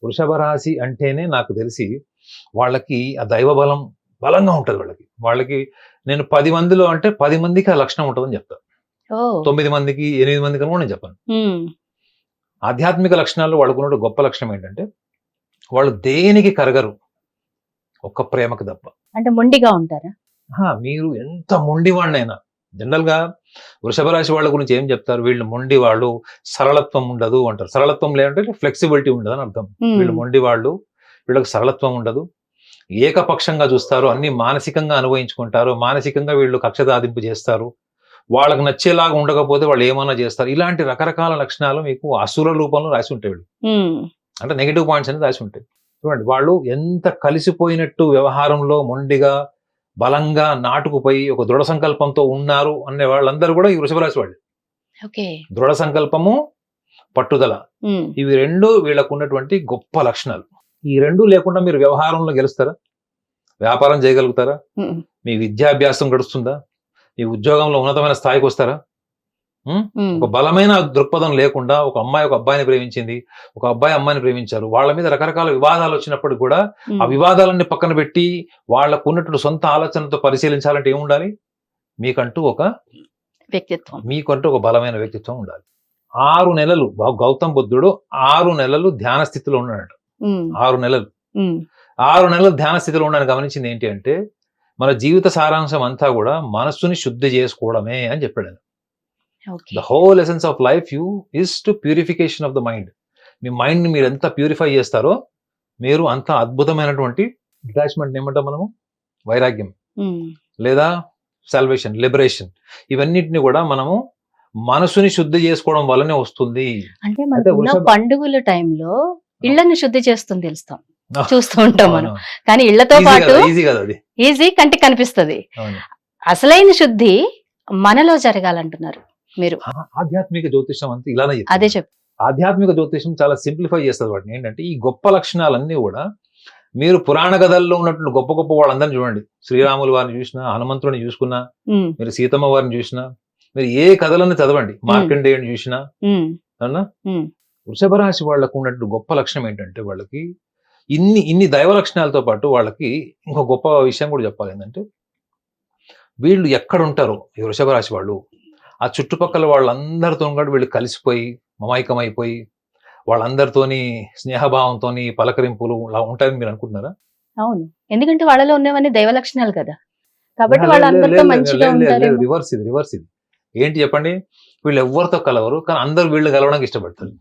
వృషభ రాశి అంటేనే నాకు తెలిసి వాళ్ళకి ఆ దైవ బలం బలంగా ఉంటుంది. వాళ్ళకి నేను 10 మందిలో అంటే 10 మందికి ఆ లక్షణం ఉంటుందని చెప్తాను. 9 మందికి 8 మందికి అని కూడా నేను చెప్పను. ఆధ్యాత్మిక లక్షణాల్లో వాళ్ళకున్న గొప్ప లక్షణం ఏంటంటే వాళ్ళు దేనికి కరగరు, ఒక్క ప్రేమకు తప్ప. అంటే మొండిగా ఉంటారా? మీరు ఎంత మొండివాడినైనా, జనరల్ గా వృషభ రాశి వాళ్ళ గురించి ఏం చెప్తారు, వీళ్ళు మొండి వాళ్ళు, సరళత్వం ఉండదు అంటారు. సరళత్వం లేదంటే ఫ్లెక్సిబిలిటీ ఉండదు అని అర్థం. వీళ్ళు మొండి వాళ్ళు, వీళ్ళకి సరళత్వం ఉండదు, ఏకపక్షంగా చూస్తారు, అన్ని మానసికంగా అనుభవించుకుంటారు, మానసికంగా వీళ్ళు కక్ష సాధింపు చేస్తారు, వాళ్ళకి నచ్చేలాగా ఉండకపోతే వాళ్ళు ఏమన్నా చేస్తారు. ఇలాంటి రకరకాల లక్షణాలు మీకు అసుర రూపంలో రాసి ఉంటాయి. వీళ్ళు అంటే నెగిటివ్ పాయింట్స్ అనేది రాసి ఉంటాయి. చూడండి, వాళ్ళు ఎంత కలిసిపోయినట్టు వ్యవహారంలో మొండిగా బలంగా నాటుకుపోయి ఒక దృఢ సంకల్పంతో ఉన్నారు అనే వాళ్ళందరూ కూడా ఈ వృషభ రాశి వాళ్ళు. దృఢ సంకల్పము, పట్టుదల, ఇవి రెండు వీళ్ళకు ఉన్నటువంటి గొప్ప లక్షణాలు. ఈ రెండు లేకుండా మీరు వ్యవహారంలో గెలుస్తారా? వ్యాపారం చేయగలుగుతారా? మీ విద్యాభ్యాసం గడుస్తుందా? మీ ఉద్యోగంలో ఉన్నతమైన స్థాయికి వస్తారా? ఒక బలమైన దృక్పథం లేకుండా ఒక అమ్మాయి ఒక అబ్బాయిని ప్రేమించింది, ఒక అబ్బాయి అమ్మాయిని ప్రేమించారు, వాళ్ళ మీద రకరకాల వివాదాలు వచ్చినప్పుడు కూడా ఆ వివాదాలన్నీ పక్కన పెట్టి వాళ్ళకు ఉన్నటువంటి సొంత ఆలోచనతో పరిశీలించాలంటే ఏముండాలి? మీకంటూ ఒక వ్యక్తిత్వం, మీకంటూ ఒక బలమైన వ్యక్తిత్వం ఉండాలి. 6 నెలలు గౌతమ్ బుద్ధుడు 6 నెలలు ధ్యాన స్థితిలో ఉన్నాడు. 6 నెలలు 6 నెలలు ధ్యాన స్థితిలో ఉన్నాను. గమనించింది ఏంటి అంటే మన జీవిత సారాంశం అంతా కూడా మనస్సుని శుద్ధి చేసుకోవడమే అని చెప్పాడు. The whole essence of life is to purification of the mind. Me mind ని మీరు ఎంత ప్యూరిఫై చేస్తారో మీరు అంత అద్భుతమైనటువంటి డిటాచ్మెంట్ ఏమంటాం మనము, వైరాగ్యం లేదా సాల్వేషన్, లిబరేషన్, ఇవన్నిటిని కూడా మనము మనసుని శుద్ధి చేసుకోవడం వల్లనే వస్తుంది. అంటే పండుగల టైంలో ఇళ్లను శుద్ధి చేస్తుంది తెలుస్తాం, చూస్తూ ఉంటాం మనం. కానీ ఇళ్లతో పాటు ఈజీ కంటికి కనిపిస్తుంది. అసలైన శుద్ధి మనలో జరగాలంటున్నారు మీరు. ఆధ్యాత్మిక జ్యోతిషం అంతా ఇలానే అదే చెప్పు. ఆధ్యాత్మిక జ్యోతిషం చాలా సింప్లిఫై చేస్తుంది వాటిని. ఏంటంటే ఈ గొప్ప లక్షణాలన్నీ కూడా మీరు పురాణ కథల్లో ఉన్నటువంటి గొప్ప గొప్ప వాళ్ళందరినీ చూడండి. శ్రీరాముల వారిని చూసినా, హనుమంతుడిని చూసుకున్నా, మీరు సీతమ్మ వారిని చూసినా, మీరు ఏ కథలను చదవండి, మార్కండేయుని చూసినా, అన్నా వృషభ రాశి వాళ్ళకు ఉన్నటువంటి గొప్ప లక్షణం ఏంటంటే వాళ్ళకి ఇన్ని దైవ లక్షణాలతో పాటు వాళ్ళకి ఇంకో గొప్ప విషయం కూడా చెప్పాలి. ఏంటంటే వీళ్ళు ఎక్కడ ఉంటారో ఈ వృషభ రాశి వాళ్ళు, ఆ చుట్టుపక్కల వాళ్ళందరితో కూడా వీళ్ళు కలిసిపోయి మమైకమైపోయి వాళ్ళందరితోని స్నేహభావంతో పలకరింపులు అలా ఉంటాయని మీరు అనుకుంటున్నారా? అవును, ఎందుకంటే వాళ్ళలో ఉన్నవన్నీ దైవ లక్షణాలు కదా, కాబట్టి వాళ్ళందరితో మంచిగా ఉంటారు. రివర్స్ ఇది ఏంటి చెప్పండి, వీళ్ళు ఎవరితో కలవరు, కానీ అందరు వీళ్ళు కలవడానికి ఇష్టపడతారు.